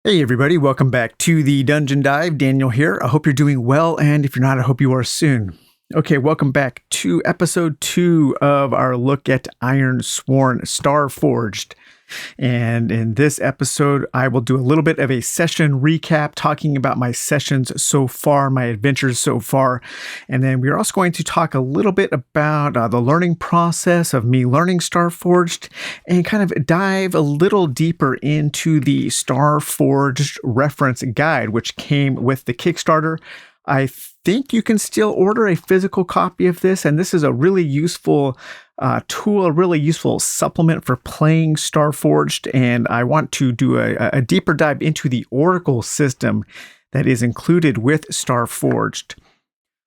Hey everybody, welcome back to the Dungeon Dive. Daniel here. I hope you're doing well, and if you're not, I hope you are soon. Okay, welcome back to episode 2 of our look at Ironsworn, Starforged. And in this episode, I will do a little bit of a session recap, talking about my sessions so far, my adventures so far. And then we're also going to talk a little bit about the learning process of me learning Starforged and kind of dive a little deeper into the Starforged reference guide, which came with the Kickstarter. I think you can still order a physical copy of this, and this is a really useful tool, a really useful supplement for playing Starforged. And I want to do a deeper dive into the Oracle system that is included with Starforged.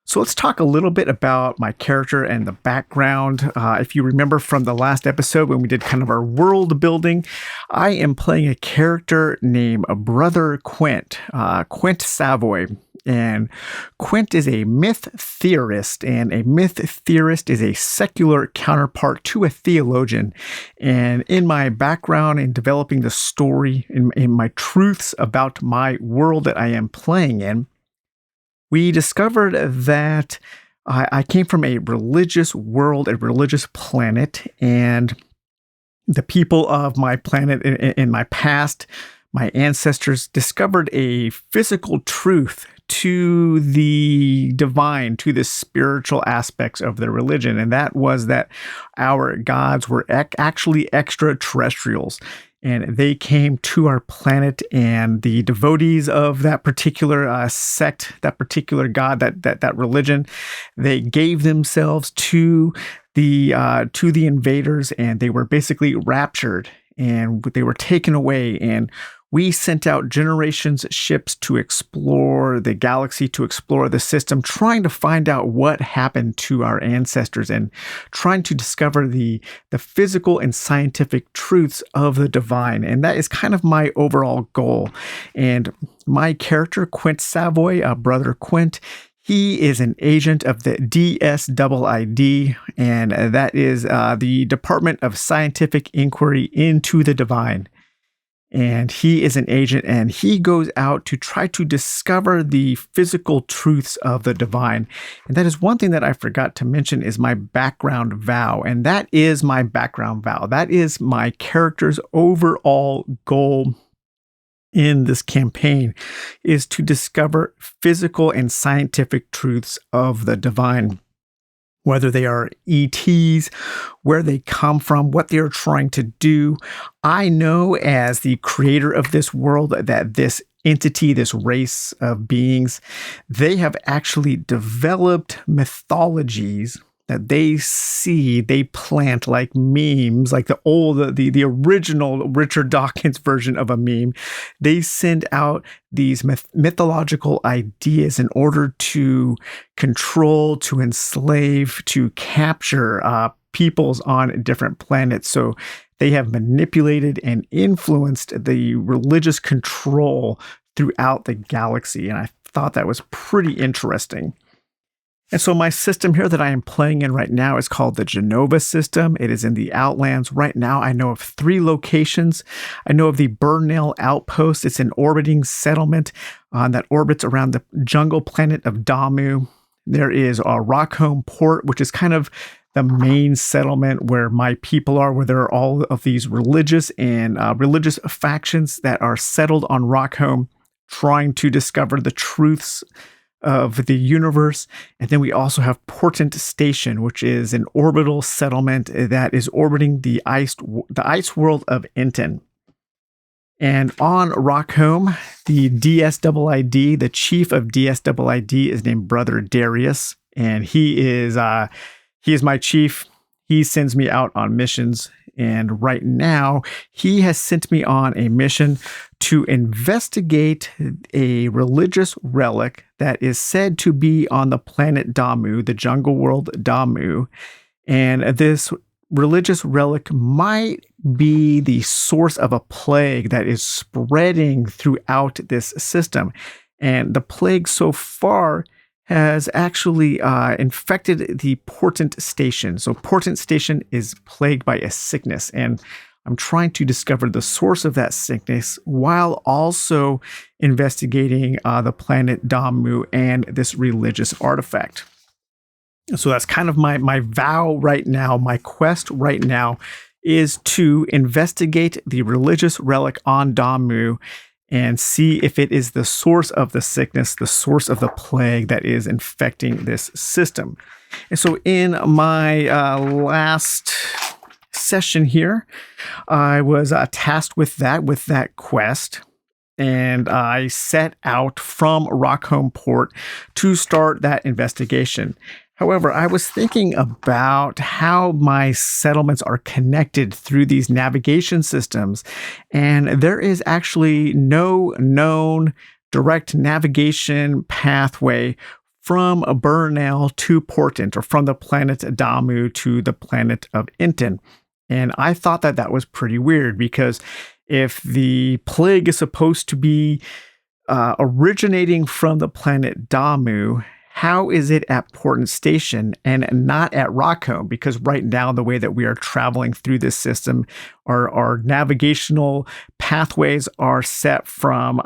So let's talk a little bit about my character and the background. If you remember from the last episode when we did kind of our world building, I am playing a character named Brother Quint, Quint Savoy. And Quint is a myth theorist, and a myth theorist is a secular counterpart to a theologian. And in my background in developing the story, in my truths about my world that I am playing in, we discovered that I came from a religious world, a religious planet, and the people of my planet in my past, my ancestors, discovered a physical truth to the divine, to the spiritual aspects of their religion. And that was that our gods were actually extraterrestrials. And they came to our planet, and the devotees of that particular sect, that particular god, that religion, they gave themselves to the invaders, and they were basically raptured, and they were taken away. And we sent out generations ships to explore the galaxy, to explore the system, trying to find out what happened to our ancestors and trying to discover the physical and scientific truths of the divine. And that is kind of my overall goal. And my character, Quint Savoy, Brother Quint, he is an agent of the DSID, and that is the Department of Scientific Inquiry into the Divine. And he is an agent, and he goes out to try to discover the physical truths of the divine. And that is one thing that I forgot to mention is my background vow. And that is my background vow. That is my character's overall goal in this campaign, is to discover physical and scientific truths of the divine. Whether they are ETs, where they come from, what they are trying to do. I know as the creator of this world that this entity, this race of beings, they have actually developed mythologies that they plant like memes, like the original Richard Dawkins version of a meme. They send out these mythological ideas in order to control, to enslave, to capture peoples on different planets. So they have manipulated and influenced the religious control throughout the galaxy. And I thought that was pretty interesting. And so my system here that I am playing in right now is called the Genova system. It is in the Outlands. Right now, I know of 3 locations. I know of the Burnell Outpost. It's an orbiting settlement that orbits around the jungle planet of Damu. There is Rockholm Port, which is kind of the main settlement where my people are, where there are all of these religious and religious factions that are settled on Rockholm, trying to discover the truths of the universe. And then we also have Portent Station, which is an orbital settlement that is orbiting the ice world of Enton. And on Rockholm, the DSID, the chief of DSID, is named Brother Darius, and he is my chief. He sends me out on missions. And right now, he has sent me on a mission to investigate a religious relic that is said to be on the planet Damu, the jungle world Damu. And this religious relic might be the source of a plague that is spreading throughout this system. And the plague so far has actually infected the Portent Station. So Portent Station is plagued by a sickness. And I'm trying to discover the source of that sickness while also investigating the planet Damu and this religious artifact. So that's kind of my vow right now. My quest right now is to investigate the religious relic on Damu and see if it is the source of the sickness, the source of the plague that is infecting this system. And so in my last session here, I was tasked with that quest. And I set out from Rockholm Port to start that investigation. However, I was thinking about how my settlements are connected through these navigation systems, and there is actually no known direct navigation pathway from Burnell to Portent, or from the planet Damu to the planet of Inten. And I thought that was pretty weird, because if the plague is supposed to be originating from the planet Damu, how is it at Portent Station and not at Rockholm? Because right now, the way that we are traveling through this system, our navigational pathways are set from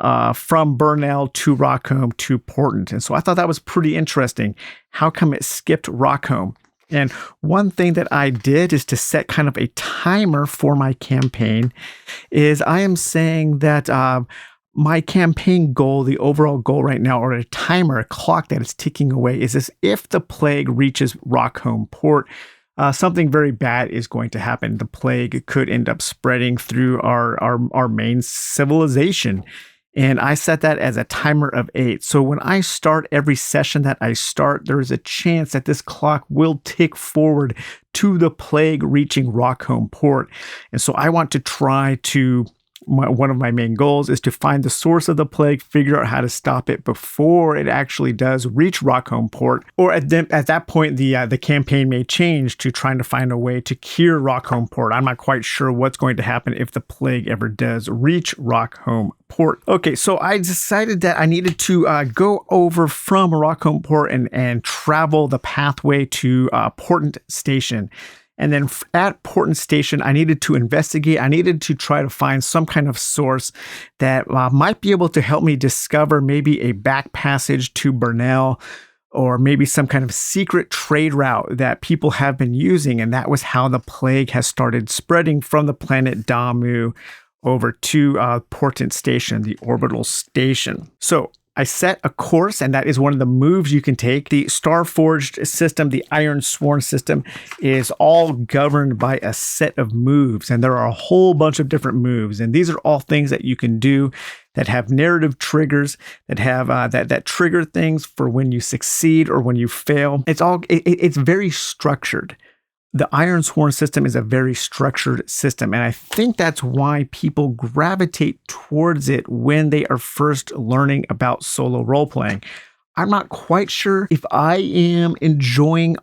Burnell to Rockholm to Portent. And so I thought that was pretty interesting. How come it skipped Rockholm? And one thing that I did is to set kind of a timer for my campaign. Is I am saying that my campaign goal, the overall goal right now, or a timer, a clock that is ticking away, is this: if the plague reaches Rockholm Port, something very bad is going to happen. The plague could end up spreading through our main civilization. And I set that as a timer of 8. So when I start every session that I start, there is a chance that this clock will tick forward to the plague reaching Rockholm Port. And so I want to try to, one of my main goals is to find the source of the plague, figure out how to stop it before it actually does reach Rockholm Port. Or at that point, the campaign may change to trying to find a way to cure Rockholm Port. I'm not quite sure what's going to happen if the plague ever does reach Rockholm Port. Okay, so I decided that I needed to go over from Rockholm Port and travel the pathway to Portent Station. And then at Portent Station, I needed to investigate. I needed to try to find some kind of source that might be able to help me discover maybe a back passage to Burnell, or maybe some kind of secret trade route that people have been using. And that was how the plague has started spreading from the planet Damu over to Portent Station, the orbital station. So I set a course, and that is one of the moves you can take. The Starforged system, the Ironsworn system, is all governed by a set of moves, and there are a whole bunch of different moves. And these are all things that you can do that have narrative triggers, that have that trigger things for when you succeed or when you fail. It's very structured. The Ironsworn system is a very structured system, and I think that's why people gravitate towards it when they are first learning about solo role-playing. I'm not quite sure if I am enjoying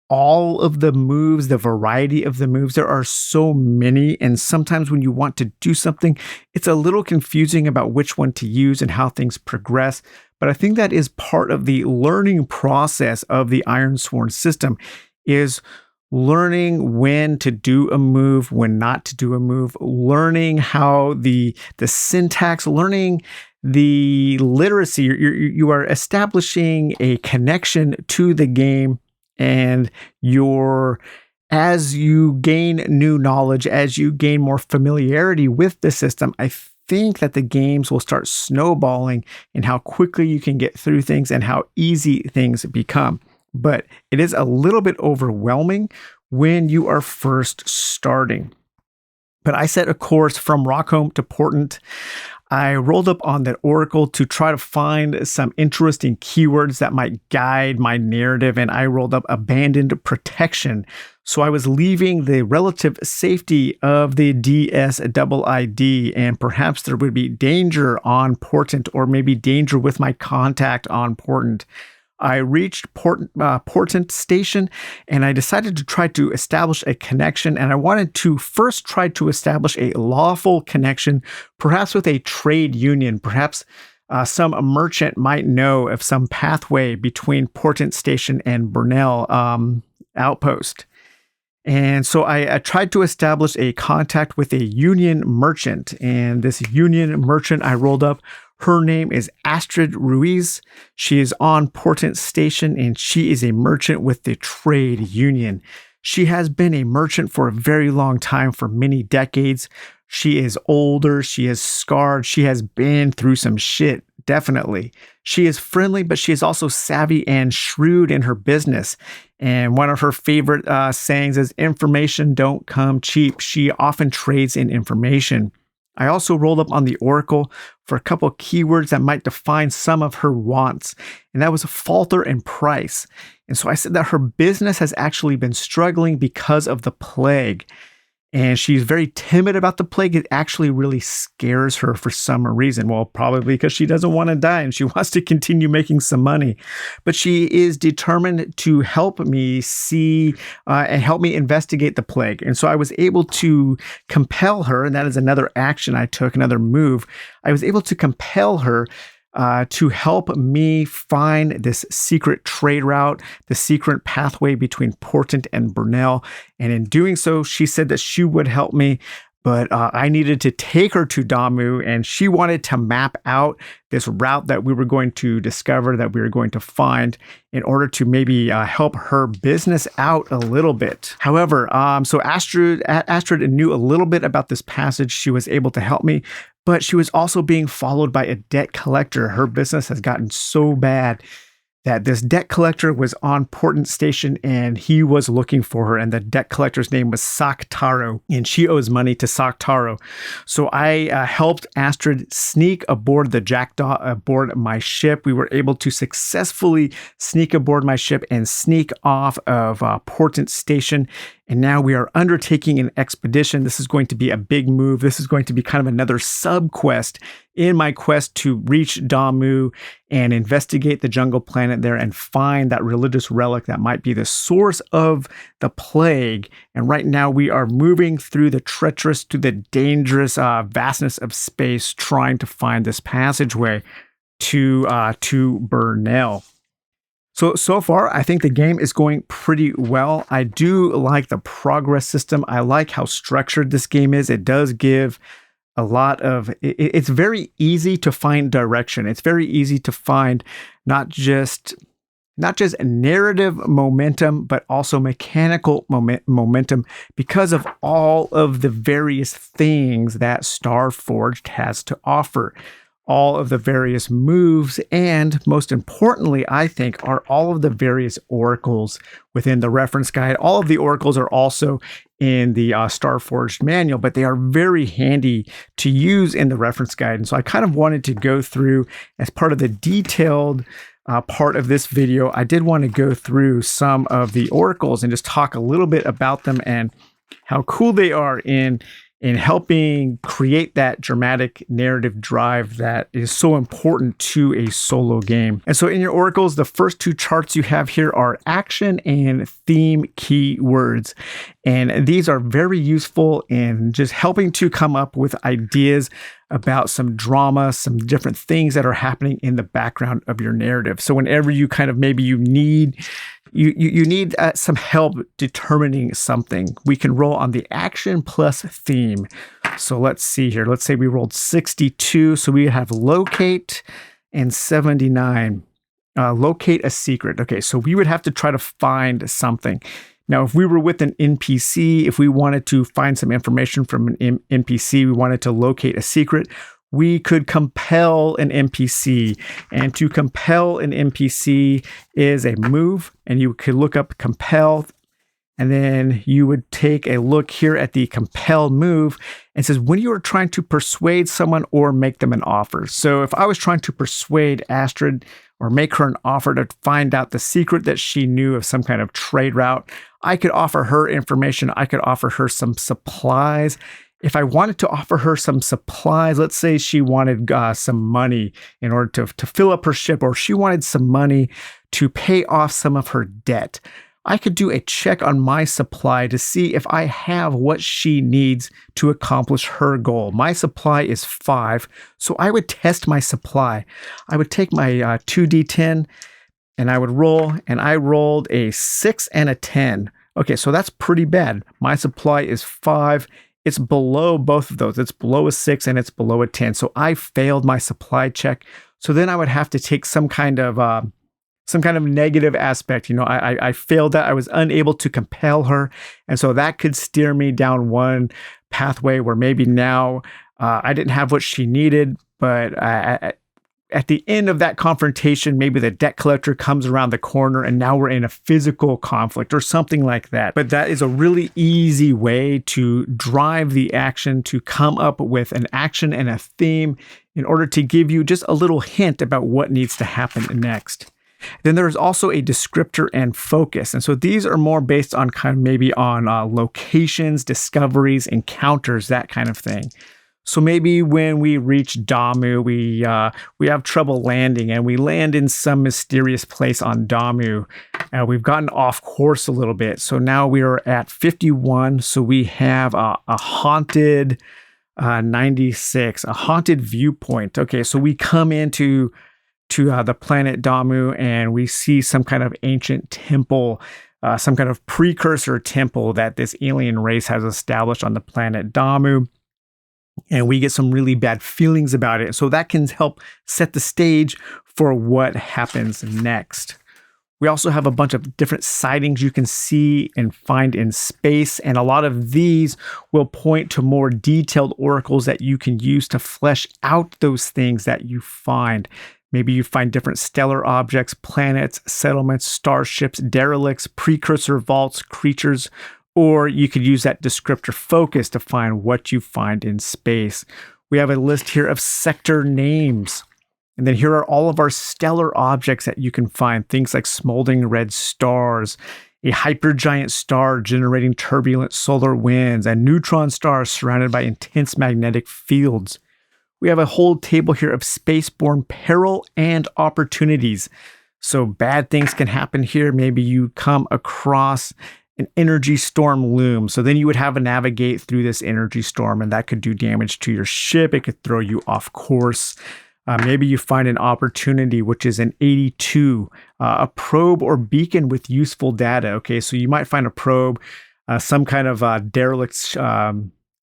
all of the moves, the variety of the moves. There are so many, and sometimes when you want to do something, it's a little confusing about which one to use and how things progress. But I think that is part of the learning process of the Ironsworn system, is learning when to do a move, when not to do a move, learning how the syntax, learning the literacy. You are establishing a connection to the game, and as you gain new knowledge, as you gain more familiarity with the system, I think that the games will start snowballing in how quickly you can get through things and how easy things become. But it is a little bit overwhelming when you are first starting. But I set a course from Rockholm to Portent. I rolled up on that Oracle to try to find some interesting keywords that might guide my narrative, and I rolled up abandoned protection. So I was leaving the relative safety of the DSID, and perhaps there would be danger on Portent, or maybe danger with my contact on Portent. I reached Portent Station, and I decided to try to establish a connection. And I wanted to first try to establish a lawful connection, perhaps with a trade union. Perhaps some merchant might know of some pathway between Portent Station and Burnell Outpost. And so I tried to establish a contact with a union merchant. And this union merchant I rolled up, her name is Astrid Ruiz. She is on Portent Station, and she is a merchant with the trade union. She has been a merchant for a very long time, for many decades. She is older, she is scarred, she has been through some shit, definitely. She is friendly, but she is also savvy and shrewd in her business. And one of her favorite sayings is, information don't come cheap. She often trades in information. I also rolled up on the Oracle for a couple keywords that might define some of her wants, and that was falter and price. And so I said that her business has actually been struggling because of the plague. And she's very timid about the plague. It actually really scares her for some reason. Well, probably because she doesn't want to die and she wants to continue making some money. But she is determined to help me see and help me investigate the plague. And so I was able to compel her, and that is another action I took, another move. I was able to compel her to help me find this secret trade route, the secret pathway between Portent and Burnell. And in doing so, she said that she would help me, but I needed to take her to Damu, and she wanted to map out this route that we were going to discover, that we were going to find, in order to maybe help her business out a little bit. However, so Astrid knew a little bit about this passage. She was able to help me, but she was also being followed by a debt collector. Her business has gotten so bad that this debt collector was on Portent Station, and he was looking for her, and the debt collector's name was Saktaro, and she owes money to Saktaro. So I helped Astrid sneak aboard the Jackdaw aboard my ship. We were able to successfully sneak aboard my ship and sneak off of Portent Station. And now we are undertaking an expedition. This is going to be a big move. This is going to be kind of another sub-quest in my quest to reach Damu and investigate the jungle planet there and find that religious relic that might be the source of the plague. And right now we are moving through the treacherous to the dangerous vastness of space, trying to find this passageway to Burnell. So far, I think the game is going pretty well. I do like the progress system. I like how structured this game is. It does give a lot of, it's very easy to find direction. It's very easy to find not just narrative momentum, but also mechanical momentum because of all of the various things that Starforged has to offer. All of the various moves, and most importantly, I think, are all of the various oracles within the reference guide. All of the oracles are also in the Starforged manual, but they are very handy to use in the reference guide. And so I kind of wanted to go through, as part of the detailed part of this video, I did want to go through some of the oracles and just talk a little bit about them and how cool they are in helping create that dramatic narrative drive that is so important to a solo game. And so in your oracles, the first two charts you have here are action and theme keywords. And these are very useful in just helping to come up with ideas about some drama, some different things that are happening in the background of your narrative. So whenever you kind of maybe you need some help determining something, we can roll on the action plus theme. So let's see here. Let's say we rolled 62. So we have locate and 79. Locate a secret. Okay, so we would have to try to find something. Now, if we were with an NPC, if we wanted to find some information from an NPC, we wanted to locate a secret, we could compel an NPC. And to compel an NPC is a move, and you could look up compel, and then you would take a look here at the compel move, and it says when you are trying to persuade someone or make them an offer. So if I was trying to persuade Astrid or make her an offer to find out the secret that she knew of some kind of trade route, I could offer her information. I could offer her some supplies. If I wanted to offer her some supplies, let's say she wanted some money in order to fill up her ship, or she wanted some money to pay off some of her debt, I could do a check on my supply to see if I have what she needs to accomplish her goal. My supply is 5, so I would test my supply. I would take my 2d10 and I would roll, and I rolled a 6 and a 10. Okay, so that's pretty bad. My supply is 5. It's below both of those. It's below a 6 and it's below a 10. So I failed my supply check. So then I would have to take some kind of negative aspect. I failed that. I was unable to compel her. And so that could steer me down one pathway where maybe now I didn't have what she needed, but at the end of that confrontation, maybe the debt collector comes around the corner and now we're in a physical conflict or something like that. But that is a really easy way to drive the action, to come up with an action and a theme in order to give you just a little hint about what needs to happen next. Then there is also a descriptor and focus. And so these are more based on kind of maybe on locations, discoveries, encounters, that kind of thing. So maybe when we reach Damu, we have trouble landing and we land in some mysterious place on Damu. We've gotten off course a little bit. So now we are at 51. So we have a haunted 96, a haunted viewpoint. Okay, so we come into the planet Damu and we see some kind of ancient temple, some kind of precursor temple that this alien race has established on the planet Damu. And we get some really bad feelings about it. So that can help set the stage for what happens next. We also have a bunch of different sightings you can see and find in space. And a lot of these will point to more detailed oracles that you can use to flesh out those things that you find. Maybe you find different stellar objects, planets, settlements, starships, derelicts, precursor vaults, creatures, or you could use that descriptor focus to find what you find in space. We have a list here of sector names. And then here are all of our stellar objects that you can find. Things like smoldering red stars, a hypergiant star generating turbulent solar winds, and neutron stars surrounded by intense magnetic fields. We have a whole table here of spaceborne peril and opportunities. So bad things can happen here. Maybe you come across an energy storm loom. So then you would have to navigate through this energy storm, and that could do damage to your ship. It could throw you off course. Maybe you find an opportunity, which is an 82, a probe or beacon with useful data. Okay, so you might find a probe, some kind of derelict,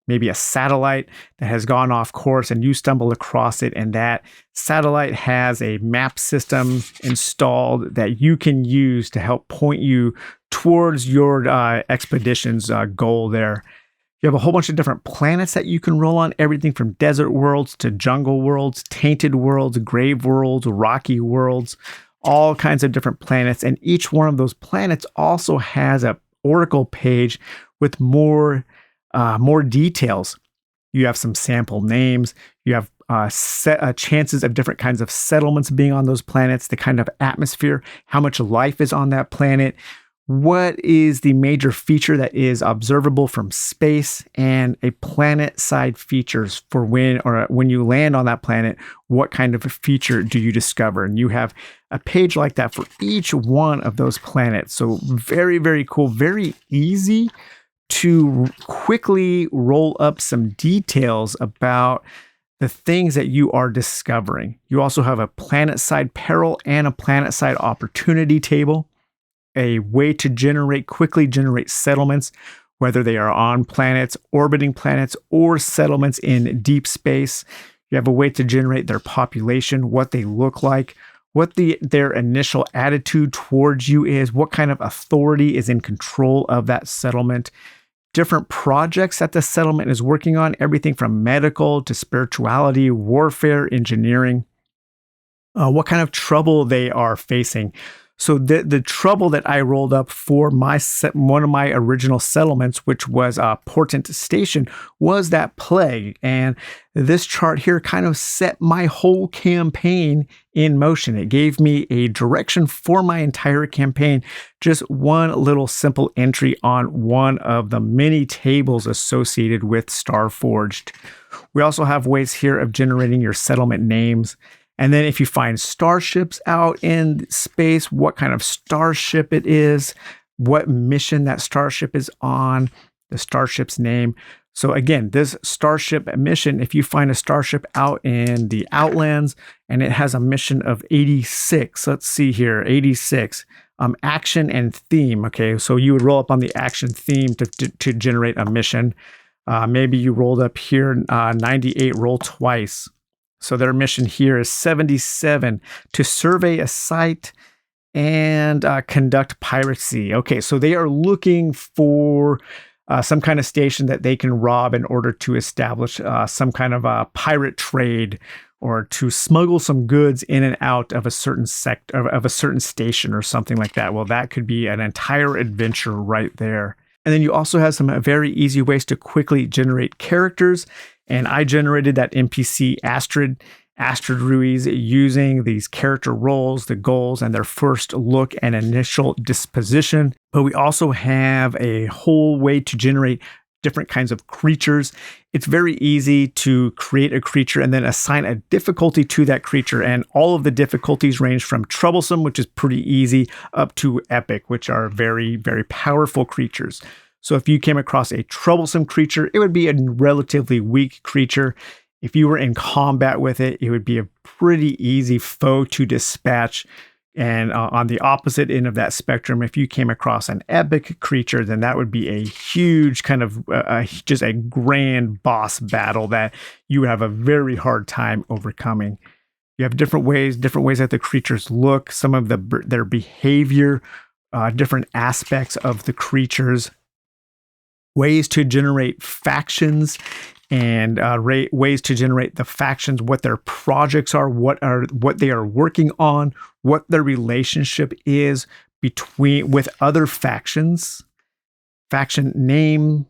maybe a satellite that has gone off course, and you stumble across it, and that satellite has a map system installed that you can use to help point you towards your expedition's goal there. You have a whole bunch of different planets that you can roll on, everything from desert worlds to jungle worlds, tainted worlds, grave worlds, rocky worlds, all kinds of different planets. And each one of those planets also has an oracle page with more details. You have some sample names. You have chances of different kinds of settlements being on those planets, the kind of atmosphere, how much life is on that planet, what is the major feature that is observable from space, and a planet side features for when you land on that planet, what kind of a feature do you discover? And you have a page like that for each one of those planets. So very, very cool, very easy to quickly roll up some details about the things that you are discovering. You also have a planet side peril and a planet side opportunity table, a way to quickly generate settlements, whether they are on planets, orbiting planets, or settlements in deep space. You have a way to generate their population, what they look like, what their initial attitude towards you is, what kind of authority is in control of that settlement, different projects that the settlement is working on, everything from medical to spirituality, warfare, engineering, what kind of trouble they are facing. So the trouble that I rolled up for one of my original settlements, which was Portent Station, was that plague. And this chart here kind of set my whole campaign in motion. It gave me a direction for my entire campaign, just one little simple entry on one of the many tables associated with Starforged. We also have ways here of generating your settlement names. And then if you find starships out in space, what kind of starship it is, what mission that starship is on, the starship's name. So again, this starship mission, if you find a starship out in the Outlands and it has a mission of 86, let's see here, 86. action and theme. Okay, so you would roll up on the action theme to generate a mission. Maybe you rolled up here 98, roll twice. So their mission here is 77, to survey a site and conduct piracy. Okay, so they are looking for some kind of station that they can rob in order to establish some kind of a pirate trade, or to smuggle some goods in and out of a certain sector of a certain station or something like that. Well, that could be an entire adventure right there. And then you also have some very easy ways to quickly generate characters. And I generated that NPC Astrid Ruiz using these character roles, the goals, and their first look and initial disposition. But we also have a whole way to generate different kinds of creatures. It's very easy to create a creature and then assign a difficulty to that creature. And all of the difficulties range from troublesome, which is pretty easy, up to epic, which are very, very powerful creatures. So if you came across a troublesome creature, it would be a relatively weak creature. If you were in combat with it, it would be a pretty easy foe to dispatch. And on the opposite end of that spectrum, if you came across an epic creature, then that would be a huge kind of just a grand boss battle that you would have a very hard time overcoming. You have different ways that the creatures look, some of their behavior, different aspects of the creatures, ways to generate factions, and ways to generate the factions, what their projects are, what they are working on, what their relationship is with other factions, faction name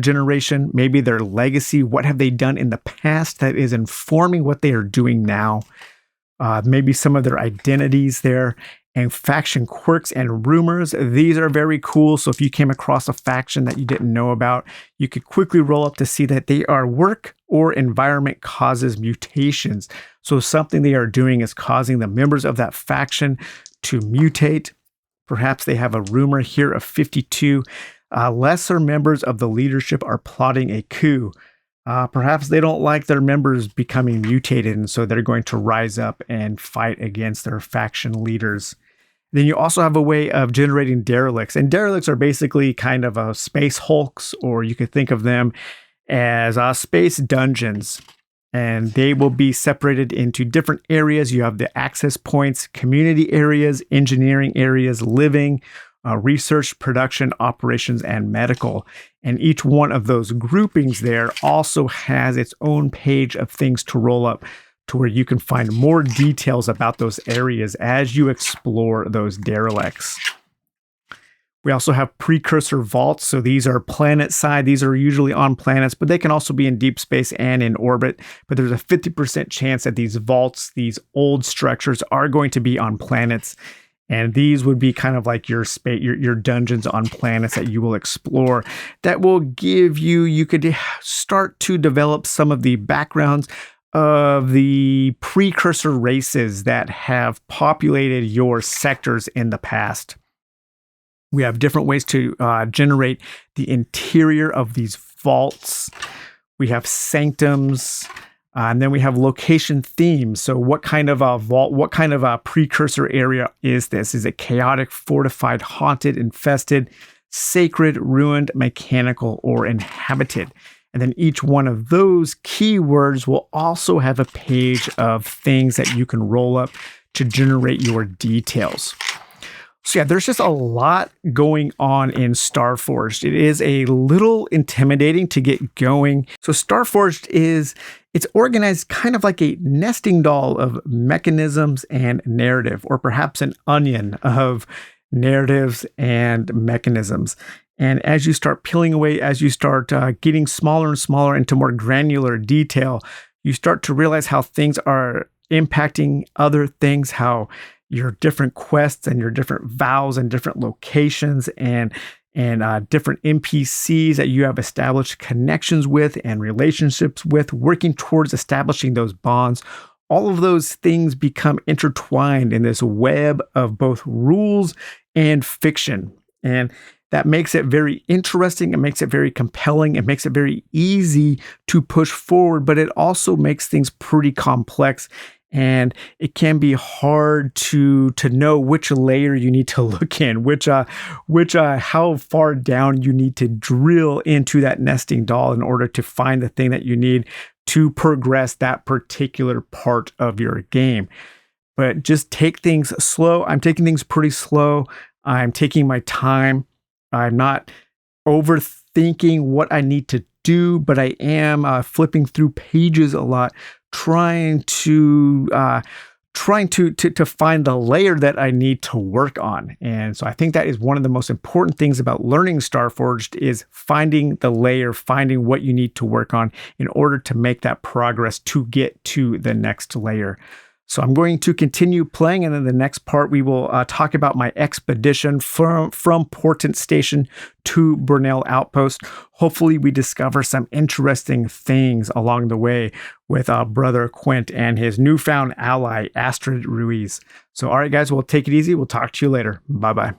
generation, maybe their legacy, what have they done in the past that is informing what they are doing now, maybe some of their identities there. And faction quirks and rumors. These are very cool. So if you came across a faction that you didn't know about, you could quickly roll up to see that they are work or environment causes mutations. So something they are doing is causing the members of that faction to mutate. Perhaps they have a rumor here of 52. Lesser members of the leadership are plotting a coup. Perhaps they don't like their members becoming mutated, and so they're going to rise up and fight against their faction leaders. Then you also have a way of generating derelicts, and derelicts are basically kind of space hulks, or you could think of them as space dungeons, and they will be separated into different areas. You have the access points, community areas, engineering areas, living, research, production, operations, and medical. And each one of those groupings there also has its own page of things to roll up to where you can find more details about those areas as you explore those derelicts. We also have precursor vaults. So these are planet side. These are usually on planets, but they can also be in deep space and in orbit. But there's a 50% chance that these vaults, these old structures, are going to be on planets. And these would be kind of like your dungeons on planets that you will explore. That will give you could start to develop some of the backgrounds of the precursor races that have populated your sectors in the past. We have different ways to generate the interior of these vaults. We have sanctums. And then we have location themes. So what kind of a vault, what kind of a precursor area is this? Is it chaotic, fortified, haunted, infested, sacred, ruined, mechanical, or inhabited? And then each one of those keywords will also have a page of things that you can roll up to generate your details. So yeah, there's just a lot going on in Starforged. It is a little intimidating to get going. So Starforged it's organized kind of like a nesting doll of mechanisms and narrative, or perhaps an onion of narratives and mechanisms. And as you start peeling away, as you start getting smaller and smaller into more granular detail, you start to realize how things are impacting other things, how your different quests and your different vows and different locations and different NPCs that you have established connections with and relationships with, working towards establishing those bonds. All of those things become intertwined in this web of both rules and fiction. And that makes it very interesting. It makes it very compelling. It makes it very easy to push forward, but it also makes things pretty complex And it can be hard to know which layer you need to look in, which how far down you need to drill into that nesting doll in order to find the thing that you need to progress that particular part of your game. But just take things slow. I'm taking things pretty slow. I'm taking my time. I'm not overthinking what I need to do, but I am flipping through pages a lot, trying to find the layer that I need to work on. And so I think that is one of the most important things about learning Starforged is finding the layer, finding what you need to work on in order to make that progress to get to the next layer. So I'm going to continue playing, and in the next part, we will talk about my expedition from Portent Station to Brunel Outpost. Hopefully, we discover some interesting things along the way with Brother Quint and his newfound ally, Astrid Ruiz. So, all right, guys, we'll take it easy. We'll talk to you later. Bye-bye.